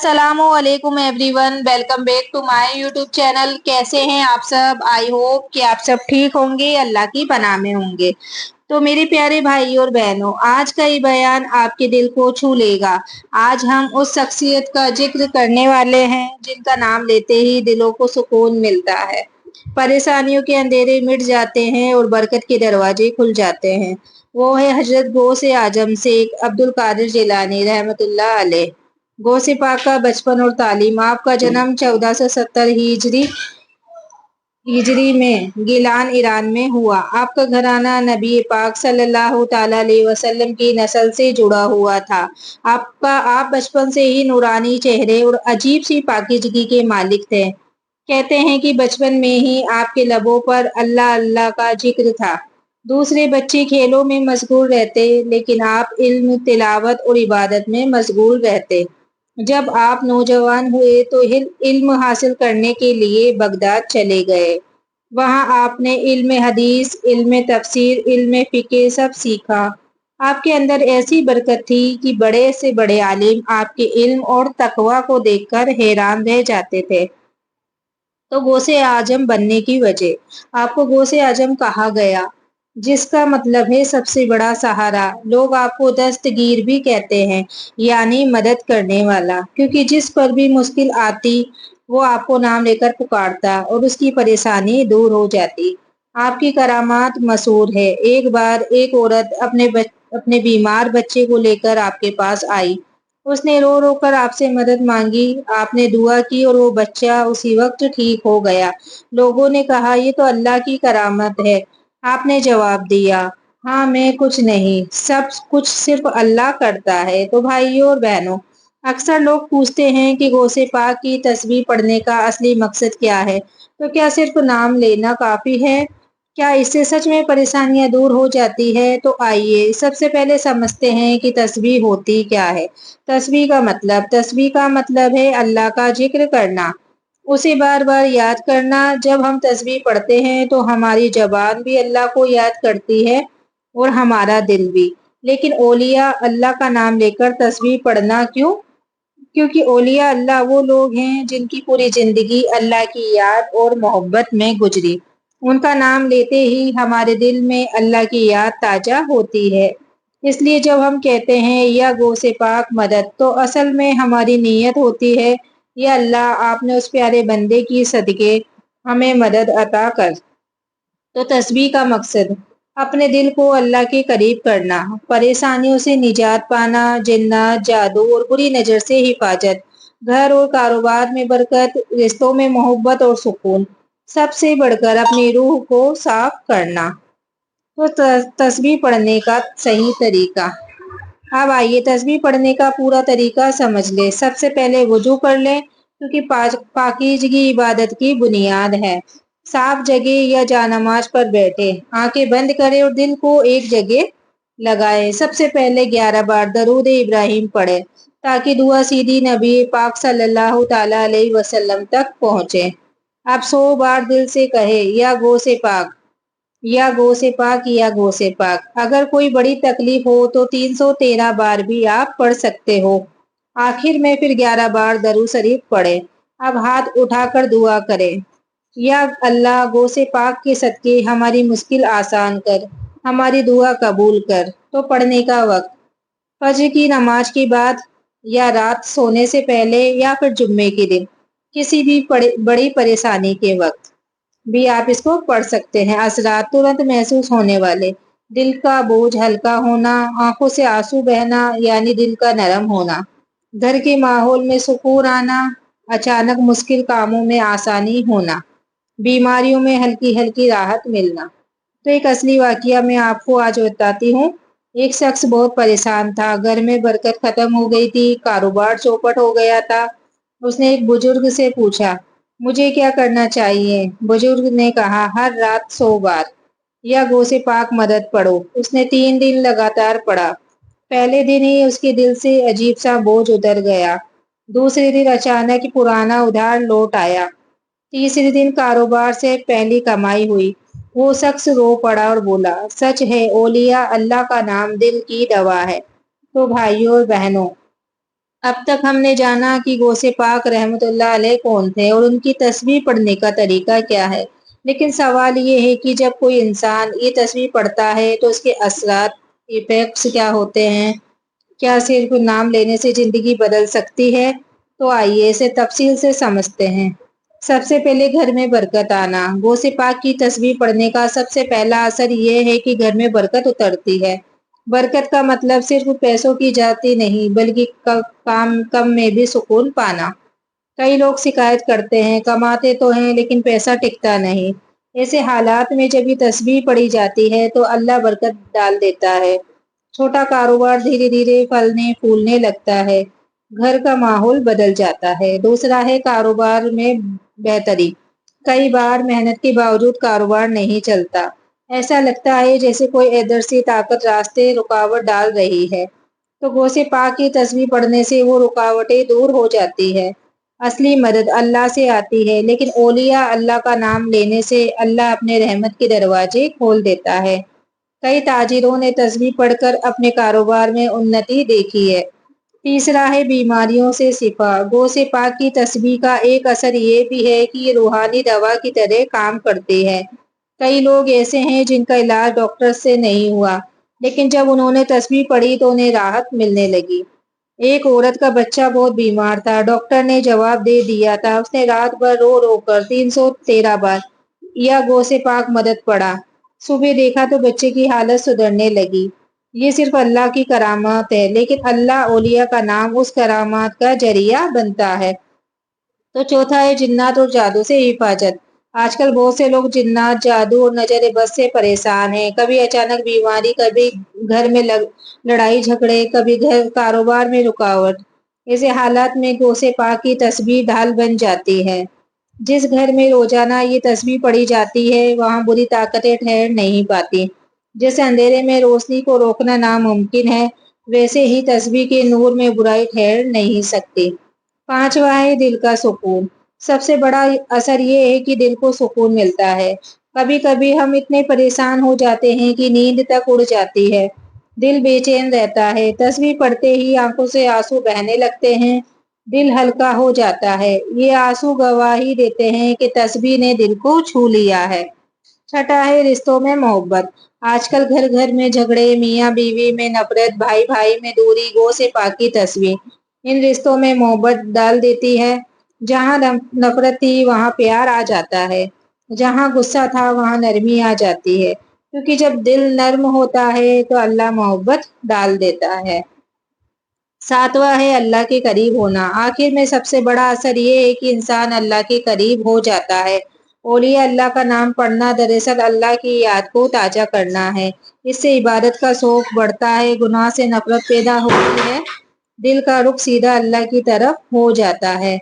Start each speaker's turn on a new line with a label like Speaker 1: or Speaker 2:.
Speaker 1: अस्सलामुअलैकुम everyone, welcome back to my YouTube channel. कैसे हैं आप सब? आई होप कि आप सब ठीक होंगे, अल्लाह की पनाह में होंगे। तो मेरे प्यारे भाई और बहनों, आज का ये बयान आपके दिल को छू लेगा। आज हम उस शख्सियत का जिक्र करने वाले हैं जिनका नाम लेते ही दिलों को सुकून मिलता है, परेशानियों के अंधेरे मिट जाते हैं और बरकत के दरवाजे खुल जाते हैं। वो है हजरत गौसे आजम शेख अब्दुल कादिर जिलानी रहमतुल्लाह अलैह। गौसे पाक का बचपन और तालीम। आपका जन्म 1470 हिजरी में गिलान ईरान में हुआ। आपका घराना नबी पाक सल्लल्लाहु ताला अलैहि वसल्लम की नस्ल से जुड़ा हुआ था। आप बचपन से ही नूरानी चेहरे और अजीब सी पाकीज़गी के मालिक थे। कहते हैं कि बचपन में ही आपके लबों पर अल्लाह अल्लाह का जिक्र था। दूसरे बच्चे खेलों में मशगूल रहते, लेकिन आप इल्म, तिलावत और इबादत में मशगूल रहते। जब आप नौजवान हुए तो इल्म हासिल करने के लिए बगदाद चले गए। वहां आपने इल्म हदीस, इल्म तफसीर, इल्म फिक़्ह सब सीखा। आपके अंदर ऐसी बरकत थी कि बड़े से बड़े आलिम आपके इल्म और तकवा को देखकर हैरान रह जाते थे। तो गौसे आजम बनने की वजह। आपको गौसे आजम कहा गया, जिसका मतलब है सबसे बड़ा सहारा। लोग आपको दस्तगीर भी कहते हैं, यानी मदद करने वाला, क्योंकि जिस पर भी मुश्किल आती वो आपको नाम लेकर पुकारता और उसकी परेशानी दूर हो जाती। आपकी करामात मशहूर है। एक बार एक औरत अपने बीमार बच्चे को लेकर आपके पास आई। उसने रो रो कर आपसे मदद मांगी। आपने दुआ की और वो बच्चा उसी वक्त ठीक हो गया। लोगों ने कहा, ये तो अल्लाह की करामत है। आपने जवाब दिया, हाँ, मैं कुछ नहीं, सब कुछ सिर्फ अल्लाह करता है। तो भाइयों और बहनों, अक्सर लोग पूछते हैं कि गौसे पाक की तस्बीह पढ़ने का असली मकसद क्या है। तो क्या सिर्फ नाम लेना काफी है? क्या इससे सच में परेशानियां दूर हो जाती है? तो आइए सबसे पहले समझते हैं कि तस्बीह होती क्या है। तस्बीह का मतलब है अल्लाह का जिक्र करना, उसे बार बार याद करना। जब हम तस्बीह पढ़ते हैं तो हमारी जबान भी अल्लाह को याद करती है और हमारा दिल भी। लेकिन औलिया अल्लाह का नाम लेकर तस्बीह पढ़ना क्यों? क्योंकि औलिया अल्लाह वो लोग हैं जिनकी पूरी जिंदगी अल्लाह की याद और मोहब्बत में गुजरी। उनका नाम लेते ही हमारे दिल में अल्लाह की याद ताजा होती है। इसलिए जब हम कहते हैं या गौसे पाक मदद, तो असल में हमारी नीयत होती है, या अल्लाह आपने उस प्यारे बंदे की सदके हमें मदद अता कर। तो तस्बीह का मकसद अपने दिल को अल्लाह के करीब करना, परेशानियों से निजात पाना, जिन्नात, जादू और बुरी नजर से हिफाजत, घर और कारोबार में बरकत, रिश्तों में मोहब्बत और सुकून, सबसे बढ़कर अपनी रूह को साफ करना। तो तस्बीह पढ़ने का सही तरीका। अब आइए तस्बीह पढ़ने का पूरा तरीका समझ ले। सबसे पहले वुजू कर लें, क्योंकि पाकीज़गी इबादत की बुनियाद है। साफ जगह या जानमाज पर बैठे, आंखें बंद करें और दिल को एक जगह लगाएं। सबसे पहले 11 बार दरूद इब्राहिम पढ़े, ताकि दुआ सीधी नबी पाक सल्लल्लाहु ताला अलैहि वसल्लम तक पहुंचे। अब 100 बार दिल से कहे, या गो से पाक, या गो से पाक, या गो से पाक। अगर कोई बड़ी तकलीफ हो तो 313 बार भी आप पढ़ सकते हो। आखिर में फिर 11 बार दरूद शरीफ पढ़े। अब हाथ उठाकर दुआ करें, या अल्लाह गो से पाक के सदके हमारी मुश्किल आसान कर, हमारी दुआ कबूल कर। तो पढ़ने का वक्त फजर की नमाज के बाद, या रात सोने से पहले, या फिर जुम्मे के दिन, किसी भी बड़ी परेशानी के वक्त भी आप इसको पढ़ सकते हैं। असरात तुरंत महसूस होने वाले, दिल का बोझ हल्का होना, आंखों से आंसू बहना यानी दिल का नरम होना, घर के माहौल में सुकून आना, अचानक मुश्किल कामों में आसानी होना, बीमारियों में हल्की हल्की राहत मिलना। तो एक असली वाकया मैं आपको आज बताती हूँ। एक शख्स बहुत परेशान था, घर में बरकत खत्म हो गई थी, कारोबार चौपट हो गया था। उसने एक बुजुर्ग से पूछा, मुझे क्या करना चाहिए? बुजुर्ग ने कहा, हर रात 100 बार या गो से पाक मदद पढ़ो। उसने 3 दिन लगातार पढ़ा। पहले दिन ही उसके दिल से अजीब सा बोझ उतर गया। दूसरे दिन अचानक ही पुराना उधार लौट आया। तीसरे दिन कारोबार से पहली कमाई हुई। वो शख्स रो पड़ा और बोला, सच है ओलिया, अल्लाह का नाम दिल की दवा है। तो भाइयों और बहनों, अब तक हमने जाना कि गौसे पाक रहमतुल्लाह अलैह कौन थे और उनकी तस्बीह पढ़ने का तरीका क्या है। लेकिन सवाल ये है कि जब कोई इंसान ये तस्बीह पढ़ता है तो उसके असरात, इफेक्ट्स क्या होते हैं? क्या सिर्फ नाम लेने से जिंदगी बदल सकती है? तो आइए इसे तफसील से समझते हैं। सबसे पहले घर में बरकत आना। गौसे पाक की तस्बीह पढ़ने का सबसे पहला असर ये है कि घर में बरकत उतरती है। बरकत का मतलब सिर्फ पैसों की जाती नहीं बल्कि काम कम में भी सुकून पाना। कई लोग शिकायत करते हैं कमाते तो हैं लेकिन पैसा टिकता नहीं। ऐसे हालात में जब ये तस्बीह पढ़ी जाती है तो अल्लाह बरकत डाल देता है। छोटा कारोबार धीरे धीरे फलने फूलने लगता है। घर का माहौल बदल जाता है। दूसरा है कारोबार में बेहतरी। कई बार मेहनत के बावजूद कारोबार नहीं चलता। ऐसा लगता है जैसे कोई अदृश्य ताकत रास्ते रुकावट डाल रही है। तो गौसे पाक की तस्बीह पढ़ने से वो रुकावटें दूर हो जाती है। असली मदद अल्लाह से आती है लेकिन औलिया अल्लाह का नाम लेने से अल्लाह अपने रहमत के दरवाजे खोल देता है। कई ताजिरों ने तस्बीह पढ़कर अपने कारोबार में उन्नति देखी है। तीसरा है बीमारियों से शिफा। गौसे पाक की तस्बीह का एक असर ये भी है कि ये रूहानी दवा की तरह काम करती है। कई लोग ऐसे हैं जिनका इलाज डॉक्टर से नहीं हुआ, लेकिन जब उन्होंने तस्बीह पढ़ी तो उन्हें राहत मिलने लगी। एक औरत का बच्चा बहुत बीमार था। डॉक्टर ने जवाब दे दिया था। उसने रात भर रो रो कर 313 बार या गौसे पाक मदद पढ़ा। सुबह देखा तो बच्चे की हालत सुधरने लगी। ये सिर्फ अल्लाह की करामात है, लेकिन अल्लाह औलिया का नाम उस करामात का जरिया बनता है। तो चौथा है जिन्नात और जादू से हिफाजत। आजकल बहुत से लोग जिन्नात, जादू और नजर बद से परेशान हैं। कभी अचानक बीमारी, कभी घर में लड़ाई झगड़े, कभी घर कारोबार में रुकावट। ऐसे हालात में गौसे पाक की तस्बीह ढाल बन जाती है। जिस घर में रोजाना ये तस्बीह पढ़ी जाती है वहां बुरी ताकतें ठहर नहीं पाती। जैसे अंधेरे में रोशनी को रोकना नामुमकिन है, वैसे ही तस्बीह के नूर में बुराई ठहर नहीं सकती। पांचवा है दिल का सुकून। सबसे बड़ा असर ये है कि दिल को सुकून मिलता है। कभी कभी हम इतने परेशान हो जाते हैं कि नींद तक उड़ जाती है। दिल बेचैन रहता है। तस्बीह पढ़ते ही आंखों से आंसू बहने लगते हैं। दिल हल्का हो जाता है। ये आंसू गवाही देते हैं कि तस्बीह ने दिल को छू लिया है। छठा है रिश्तों में मोहब्बत। आजकल घर घर में झगड़े, मियाँ बीवी में नफरत, भाई भाई में दूरी। गौ से पाकी तस्बीह इन रिश्तों में मोहब्बत डाल देती है। जहाँ नफरत थी वहाँ प्यार आ जाता है। जहाँ गुस्सा था वहाँ नरमी आ जाती है, क्योंकि जब दिल नर्म होता है तो अल्लाह मोहब्बत डाल देता है। सातवां है अल्लाह के करीब होना। आखिर में सबसे बड़ा असर ये है कि इंसान अल्लाह के करीब हो जाता है। औलिया अल्लाह का नाम पढ़ना दरअसल अल्लाह की याद को ताजा करना है। इससे इबादत का शौक बढ़ता है, गुनाह से नफरत पैदा होती है, दिल का रुख सीधा अल्लाह की तरफ हो जाता है।